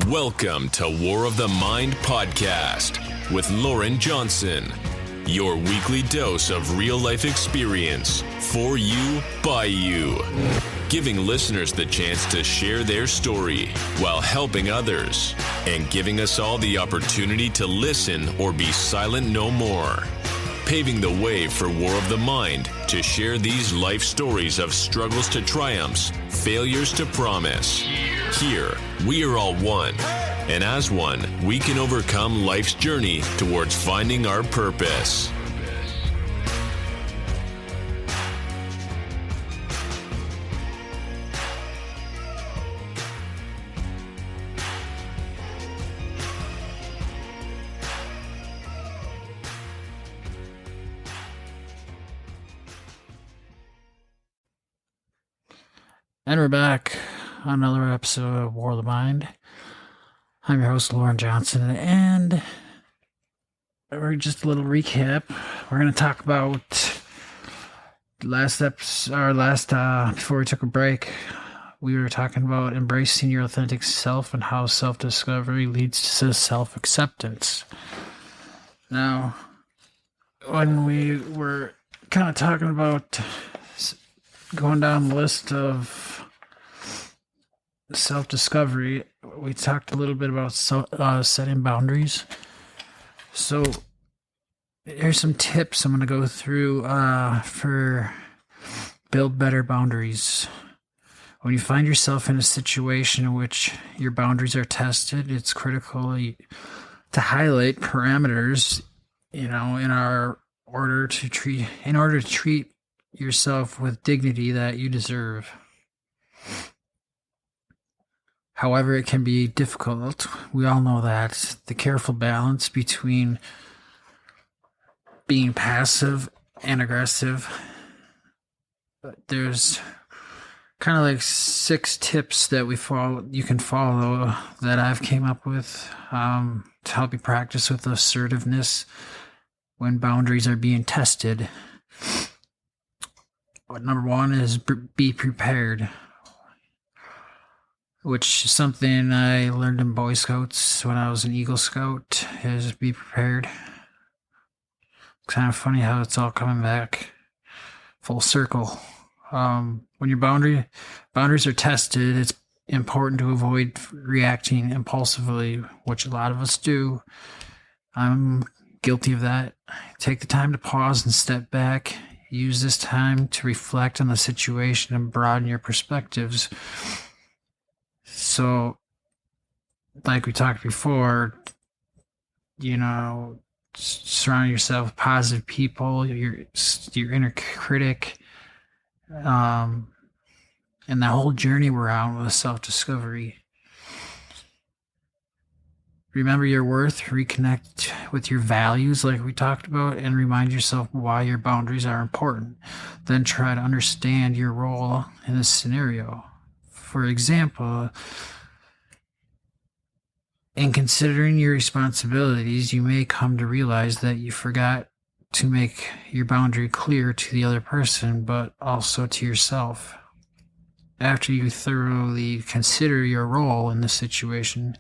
Welcome to War of the Mind podcast with Lauren Johnson, your weekly dose of real-life experience for you, by you, giving listeners the chance to share their story while helping others and giving us all the opportunity to listen or be silent no more. Paving the way for War of the Mind to share these life stories of struggles to triumphs, failures to promise. Here, we are all one, and as one, we can overcome life's journey towards finding our purpose. And we're back on another episode of War of the Mind. I'm your host, Lauren Johnson, and we're just a little recap. We're going to talk about before we took a break, we were talking about embracing your authentic self and how self-discovery leads to self-acceptance. Now, when we were kind of talking about going down the list of self-discovery, we talked a little bit about setting boundaries. So here's some tips I'm going to go through for build better boundaries. When you find yourself in a situation in which your boundaries are tested, it's critical to highlight parameters, in order to treat yourself with dignity that you deserve. However, it can be difficult. We all know that. The careful balance between being passive and aggressive. There's kind of like 6 tips that you can follow that I've came up with to help you practice with assertiveness when boundaries are being tested. Number 1 is be prepared, which is something I learned in Boy Scouts when I was an Eagle Scout, is be prepared. It's kind of funny how it's all coming back full circle. When your boundaries are tested, it's important to avoid reacting impulsively, which a lot of us do. I'm guilty of that. Take the time to pause and step back. Use this time to reflect on the situation and broaden your perspectives. So, like we talked before, surround yourself with positive people, your inner critic, and the whole journey we're on with self-discovery. Remember your worth, reconnect with your values like we talked about, and remind yourself why your boundaries are important. Then try to understand your role in this scenario. For example, in considering your responsibilities, you may come to realize that you forgot to make your boundary clear to the other person, but also to yourself. After you thoroughly consider your role in the situation,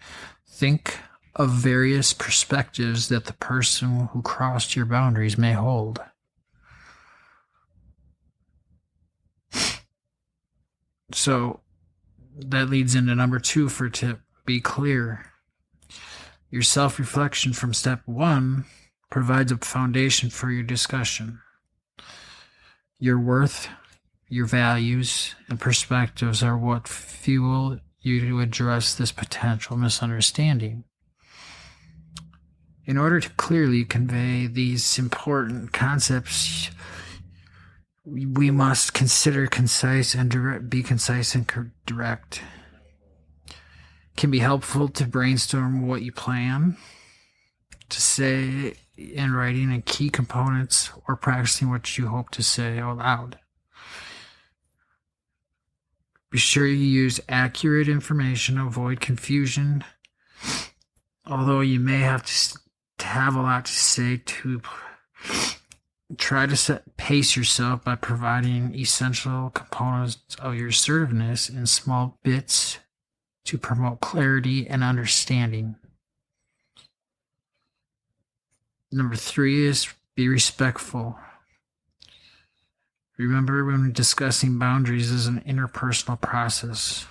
think of various perspectives that the person who crossed your boundaries may hold. So that leads into number 2 for tip: be clear. Your self-reflection from step 1 provides a foundation for your discussion. Your worth, your values, and perspectives are what fuel you to address this potential misunderstanding. In order to clearly convey these important concepts, we must be concise and direct. It can be helpful to brainstorm what you plan to say in writing and key components, or practicing what you hope to say out loud. Be sure you use accurate information, avoid confusion. Although you may have to have a lot to say, to try to pace yourself by providing essential components of your assertiveness in small bits to promote clarity and understanding. Number 3 is be respectful. Remember, when discussing boundaries is an interpersonal process.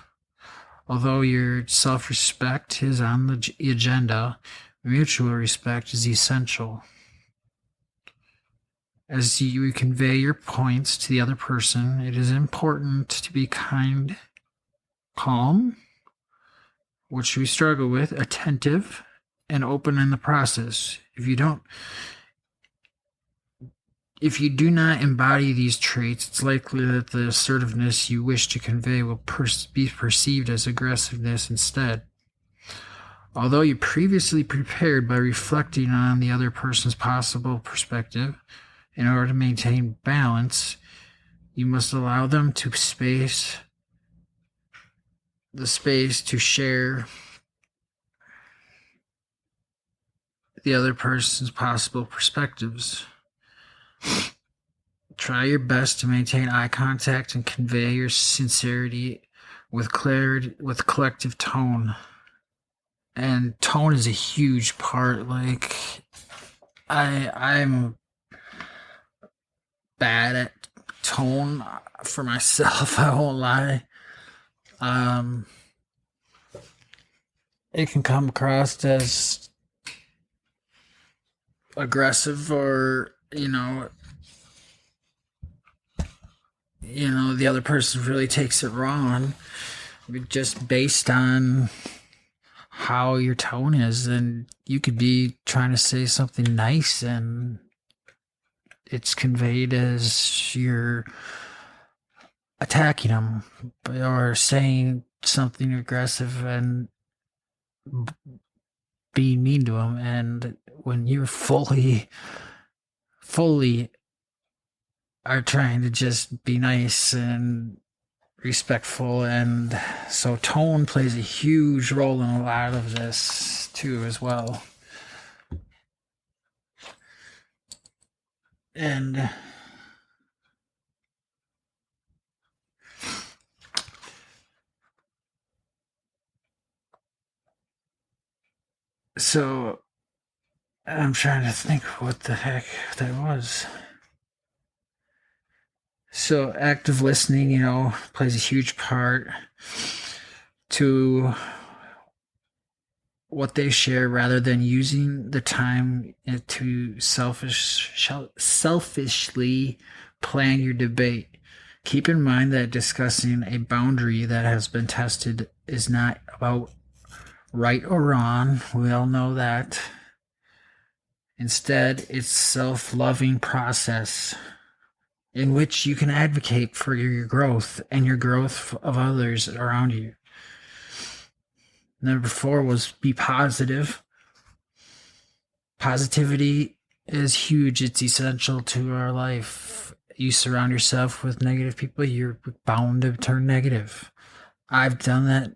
Although your self-respect is on the agenda, mutual respect is essential. As you convey your points to the other person, it is important to be kind, calm, which we struggle with, attentive, and open in the process. If you do not embody these traits, it's likely that the assertiveness you wish to convey will be perceived as aggressiveness instead. Although you previously prepared by reflecting on the other person's possible perspective, in order to maintain balance, you must allow them the space to share the other person's possible perspectives. Try your best to maintain eye contact and convey your sincerity with clarity, with collective tone. And tone is a huge part. Like, I'm bad at tone for myself, I won't lie. It can come across as aggressive, or the other person really takes it wrong, just based on how your tone is. And you could be trying to say something nice and it's conveyed as you're attacking them, or saying something aggressive and being mean to them. And when you're fully are trying to just be nice and respectful. And so tone plays a huge role in a lot of this too as well. And so I'm trying to think what the heck that was. So active listening, plays a huge part to what they share, rather than using the time to selfishly plan your debate. Keep in mind that discussing a boundary that has been tested is not about right or wrong. We all know that. Instead, it's self-loving process in which you can advocate for your growth and your growth of others around you. Number 4 was be positive. Positivity is huge. It's essential to our life. You surround yourself with negative people, you're bound to turn negative. I've done that.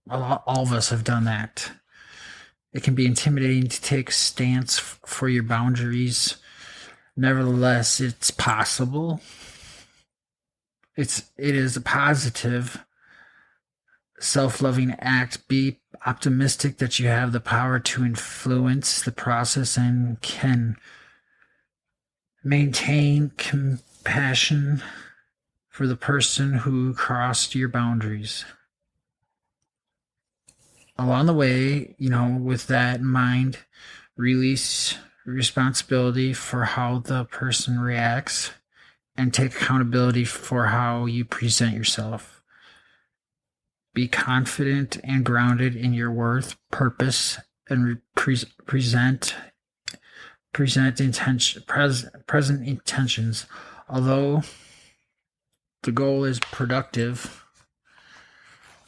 All of us have done that. It can be intimidating to take a stance for your boundaries. Nevertheless, it's possible. It is a positive, self-loving act. Be optimistic that you have the power to influence the process and can maintain compassion for the person who crossed your boundaries. Along the way, with that in mind, release responsibility for how the person reacts and take accountability for how you present yourself. Be confident and grounded in your worth, purpose, and present present intentions. Although the goal is productive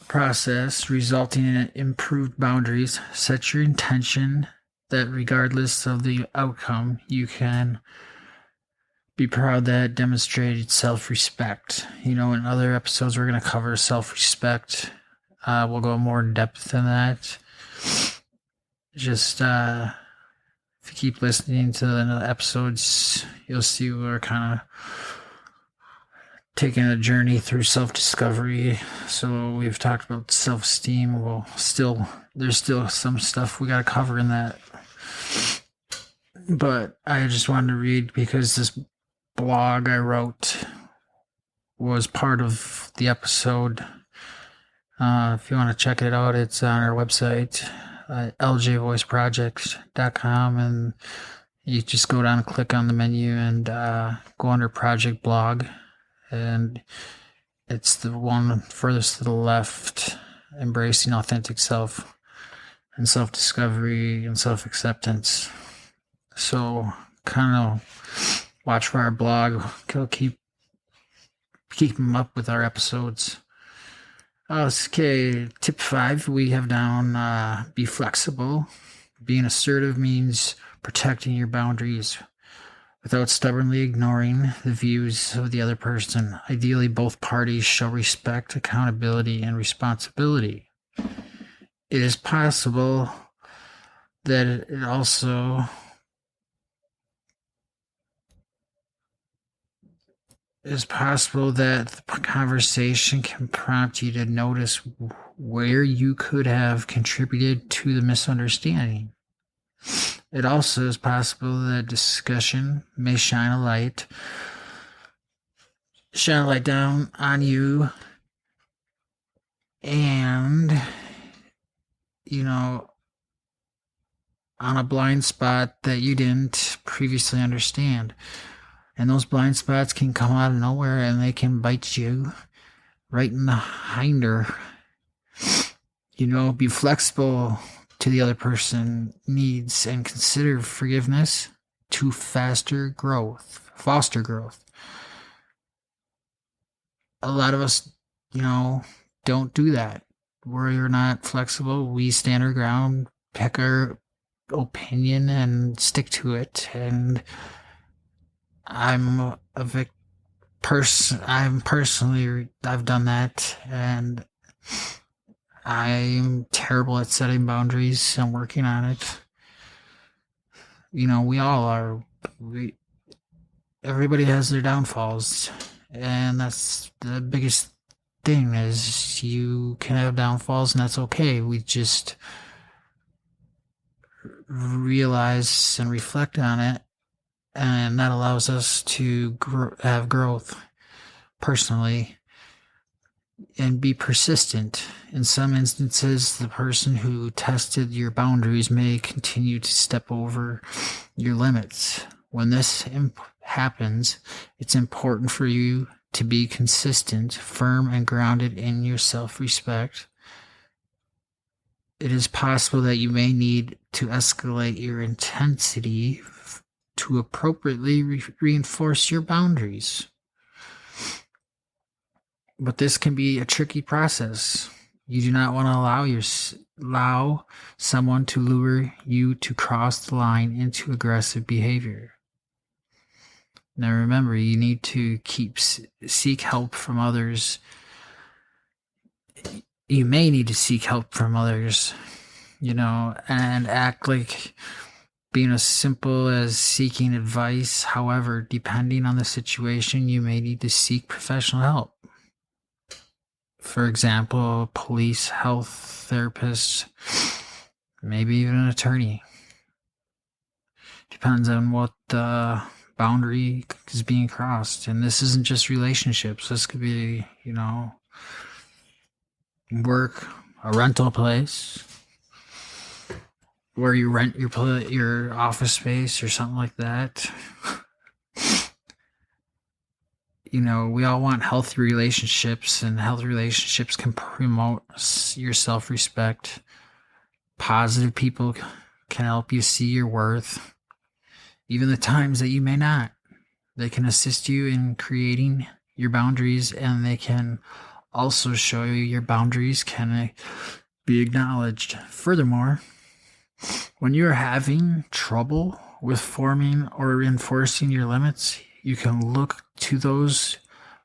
process resulting in improved boundaries, set your intention that regardless of the outcome, you can be proud that demonstrated self-respect. In other episodes, we're going to cover self-respect. We'll go more in depth than that. Just if you keep listening to the episodes, you'll see we're kind of taking a journey through self-discovery. So we've talked about self-esteem. Well, there's still some stuff we got to cover in that. But I just wanted to read because this blog I wrote was part of the episode. If you want to check it out, it's on our website, ljvoiceproject.com, and you just go down and click on the menu and go under Project Blog, and it's the one furthest to the left, Embracing Authentic Self and Self-Discovery and Self-Acceptance. So kind of watch for our blog. Keep them up with our episodes. Okay, tip 5 we have down, be flexible. Being assertive means protecting your boundaries without stubbornly ignoring the views of the other person. Ideally, both parties show respect, accountability, and responsibility. It is possible that it also is possible that the conversation can prompt you to notice where you could have contributed to the misunderstanding. It also is possible that discussion may shine a light down on you and, on a blind spot that you didn't previously understand. And those blind spots can come out of nowhere and they can bite you right in the hinder. Be flexible to the other person's needs and consider forgiveness to foster growth. A lot of us, don't do that. We're not flexible. We stand our ground, pick our opinion, and stick to it. And I've done that, and I'm terrible at setting boundaries. I'm working on it. We all are. Everybody has their downfalls, and that's the biggest thing is you can have downfalls, and that's okay. We just realize and reflect on it, and that allows us to have growth personally and be persistent. In some instances, the person who tested your boundaries may continue to step over your limits. When this happens, it's important for you to be consistent, firm, and grounded in your self-respect. It is possible that you may need to escalate your intensity to appropriately reinforce your boundaries. But this can be a tricky process. You do not want to allow someone to lure you to cross the line into aggressive behavior. Now remember, you need to seek help from others. You may need to seek help from others, and act like being as simple as seeking advice. However, depending on the situation, you may need to seek professional help. For example, a police, health therapist, maybe even an attorney. Depends on what boundary is being crossed. And this isn't just relationships. This could be, work, a rental place, where you rent your office space or something like that. We all want healthy relationships, and healthy relationships can promote your self-respect. Positive people can help you see your worth, even the times that you may not. They can assist you in creating your boundaries, and they can also show you your boundaries can be acknowledged. Furthermore, when you're having trouble with forming or enforcing your limits, you can look to those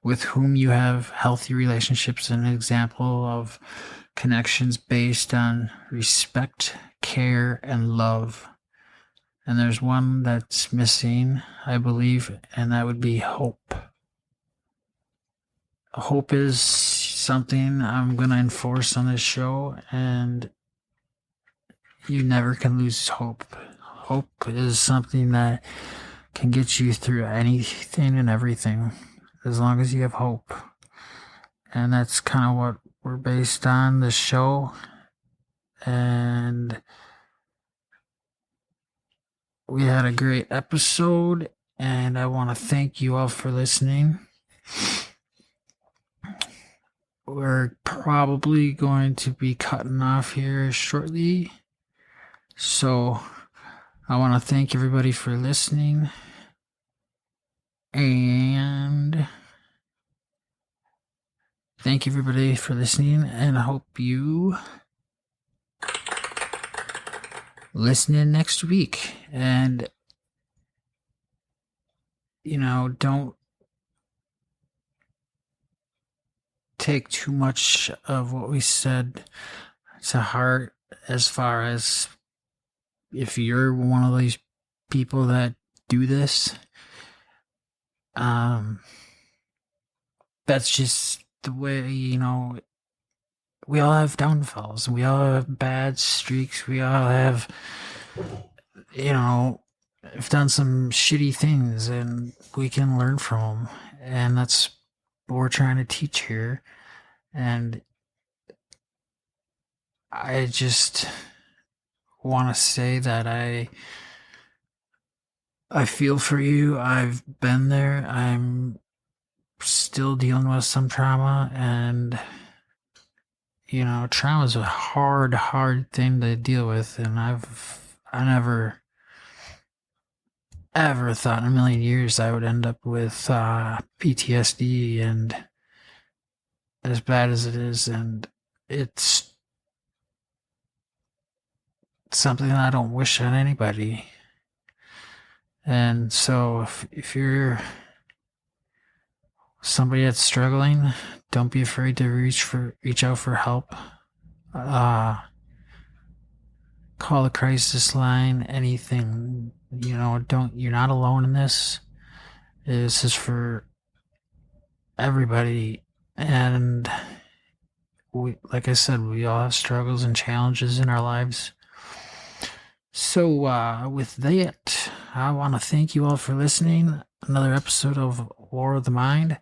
with whom you have healthy relationships. An example of connections based on respect, care, and love. And there's one that's missing, I believe, and that would be hope. hope is something I'm going to enforce on this show, and you never can lose hope. Hope is something that can get you through anything and everything, as long as you have hope. And that's kind of what we're based on, this show. And we had a great episode, and I want to thank you all for listening. We're probably going to be cutting off here shortly. So I want to thank everybody for listening. And thank everybody for listening. And I hope you listen in next week. And, don't take too much of what we said to heart, as far as if you're one of these people that do this. That's just the way, we all have downfalls. We all have bad streaks. We all have, have done some shitty things, and we can learn from them. And that's what we're trying to teach here. And I just want to say that I feel for you. I've been there. I'm still dealing with some trauma, and trauma is a hard thing to deal with. And I never ever thought in a million years I would end up with PTSD, and as bad as it is, and it's something that I don't wish on anybody. And so if you're somebody that's struggling, don't be afraid to reach out for help. Call the crisis line, anything. You're not alone in this. This is for everybody. And like I said, we all have struggles and challenges in our lives. So with that, I want to thank you all for listening. Another episode of War of the Mind.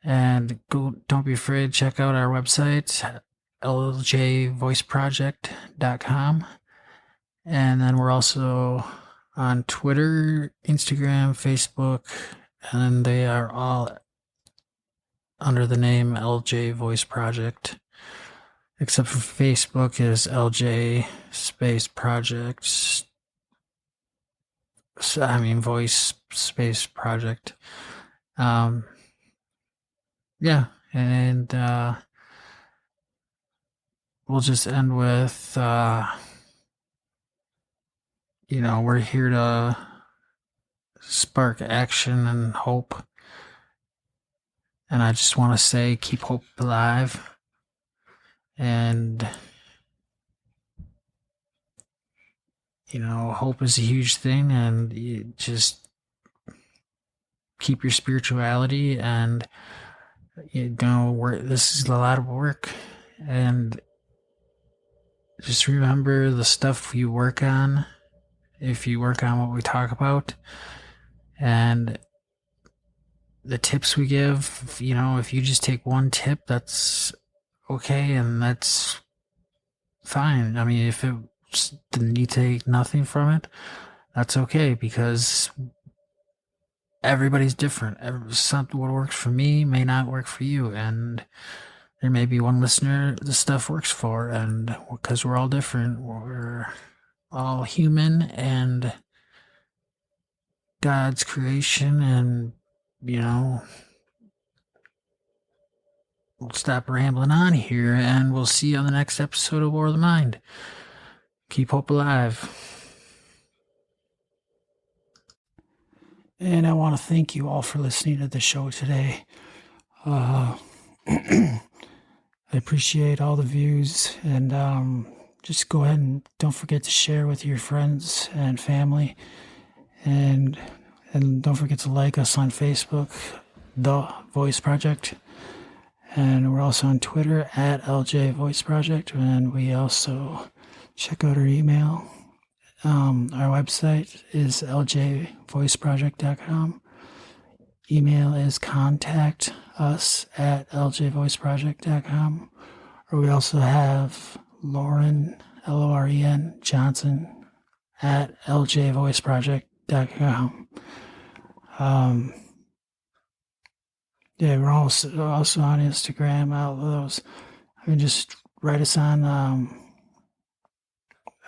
And don't be afraid to check out our website, ljvoiceproject.com. And then we're also on Twitter, Instagram, Facebook, and they are all under the name LJ Voice Project. Except for Facebook is LJ Space Project. Voice Space Project. Yeah, and we'll just end with, we're here to spark action and hope. And I just want to say, keep hope alive. And, hope is a huge thing, and you just keep your spirituality, and, this is a lot of work. And just remember the stuff you work on, if you work on what we talk about, and the tips we give, if you just take one tip, that's okay, and that's fine. If you take nothing from it, that's okay, because everybody's different. Something what works for me may not work for you, and there may be one listener the stuff works for, and because we're all different, we're all human and God's creation, and we'll stop rambling on here, and we'll see you on the next episode of War of the Mind. Keep hope alive. And I want to thank you all for listening to the show today. I appreciate all the views, and just go ahead and don't forget to share with your friends and family, and don't forget to like us on Facebook. The Voice Project. And we're also on Twitter at LJ Voice Project. And we also check out our email. Our website is ljvoiceproject.com. Email is contactus@ljvoiceproject.com. Or we also have Lauren, Loren Johnson, at ljvoiceproject.com. Yeah, we're also on Instagram. All those. Just write us on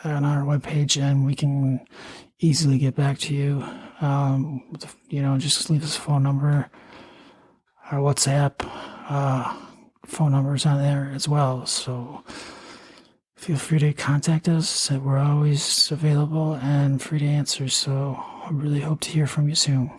our webpage, and we can easily get back to you. Just leave us a phone number. Our WhatsApp phone numbers on there as well. So feel free to contact us. We're always available and free to answer. So I really hope to hear from you soon.